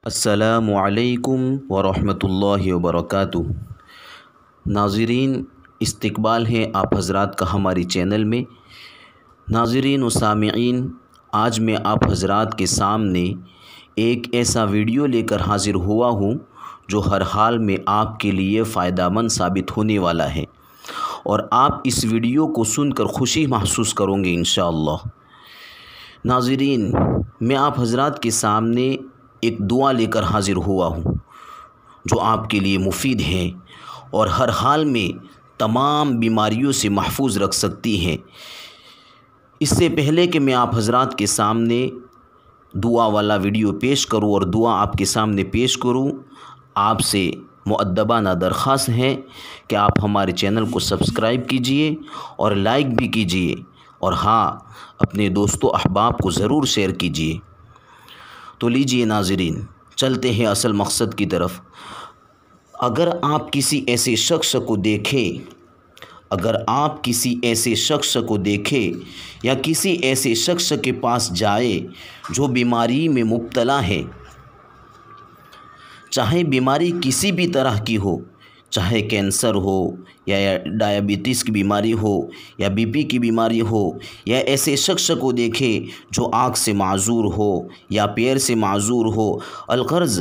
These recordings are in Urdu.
السلام علیکم ورحمۃ اللہ وبرکاتہ۔ ناظرین، استقبال ہے آپ حضرات کا ہماری چینل میں۔ ناظرین و سامعین، آج میں آپ حضرات کے سامنے ایک ایسا ویڈیو لے کر حاضر ہوا ہوں جو ہر حال میں آپ کے لیے فائدہ مند ثابت ہونے والا ہے، اور آپ اس ویڈیو کو سن کر خوشی محسوس کریں گے انشاءاللہ۔ ناظرین، میں آپ حضرات کے سامنے ایک دعا لے کر حاضر ہوا ہوں جو آپ کے لیے مفید ہے اور ہر حال میں تمام بیماریوں سے محفوظ رکھ سکتی ہے۔ اس سے پہلے کہ میں آپ حضرات کے سامنے دعا والا ویڈیو پیش کروں اور دعا آپ کے سامنے پیش کروں، آپ سے مؤدبانہ درخواست ہے کہ آپ ہمارے چینل کو سبسکرائب کیجئے اور لائک بھی کیجئے، اور ہاں، اپنے دوستوں احباب کو ضرور شیئر کیجئے۔ تو لیجئے ناظرین، چلتے ہیں اصل مقصد کی طرف۔ اگر آپ کسی ایسے شخص کو دیکھیں یا کسی ایسے شخص کے پاس جائے جو بیماری میں مبتلا ہے، چاہے بیماری کسی بھی طرح کی ہو، چاہے کینسر ہو یا ڈائبٹیز کی بیماری ہو یا بی پی کی بیماری ہو، یا ایسے شخص کو دیکھے جو آنکھ سے معذور ہو یا پیر سے معذور ہو، الغرض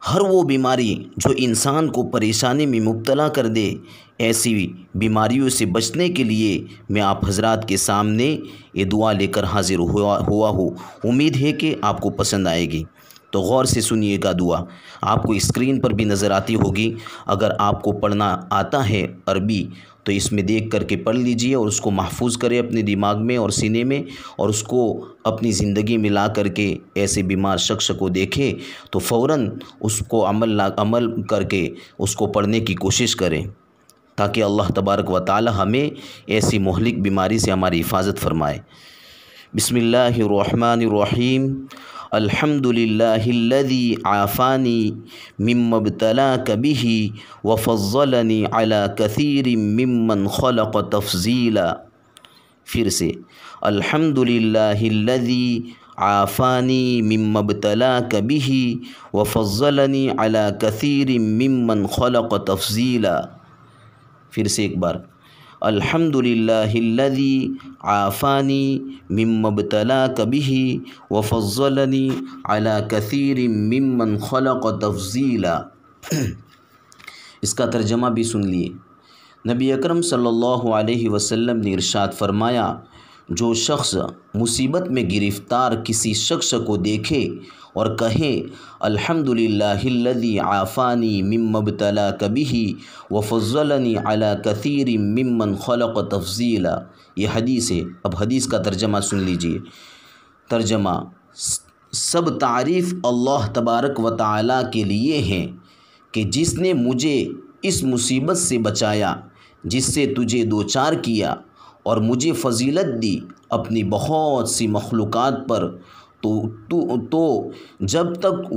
ہر وہ بیماری جو انسان کو پریشانی میں مبتلا کر دے، ایسی بیماریوں سے بچنے کے لیے میں آپ حضرات کے سامنے یہ دعا لے کر حاضر ہوا ہوں۔ امید ہے کہ آپ کو پسند آئے گی، تو غور سے سنیے گا۔ دعا آپ کو اسکرین پر بھی نظر آتی ہوگی۔ اگر آپ کو پڑھنا آتا ہے عربی تو اس میں دیکھ کر کے پڑھ لیجئے اور اس کو محفوظ کرے اپنے دماغ میں اور سینے میں، اور اس کو اپنی زندگی میں لا کر کے ایسے بیمار شخص کو دیکھے تو فوراً اس کو عمل کر کے اس کو پڑھنے کی کوشش کریں، تاکہ اللہ تبارک و تعالی ہمیں ایسی مہلک بیماری سے ہماری حفاظت فرمائے۔ بسم اللہ الرحمن الرحیم۔ الحمد للہ الذی عافانی مما ابتلاک بہ وفضلنی علی کثیر ممن خلق تفضیلا۔ پھر سے، الحمد للہ الذی عافانی مما ابتلاک بہ وفضلنی علی کثیر ممن خلق تفضیلا۔ پھر سے ایک بار، الحمد للہ الذی عافانی مما ابتلاک بہ وفضلنی علی کثیر ممن خلق تفضیلا۔ اس کا ترجمہ بھی سن لیے۔ نبی اکرم صلی اللہ علیہ وسلم نے ارشاد فرمایا، جو شخص مصیبت میں گرفتار کسی شخص کو دیکھے اور کہے الحمد للہ الذی عافانی مما ابتلاک بہ وفضلنی علی کثیر ممن خلق تفضیلا، یہ حدیث ہے۔ اب حدیث کا ترجمہ سن لیجئے۔ ترجمہ: سب تعریف اللہ تبارک و تعالی کے لیے ہیں کہ جس نے مجھے اس مصیبت سے بچایا جس سے تجھے دوچار کیا، اور مجھے فضیلت دی اپنی بہت سی مخلوقات پر، تو جب تک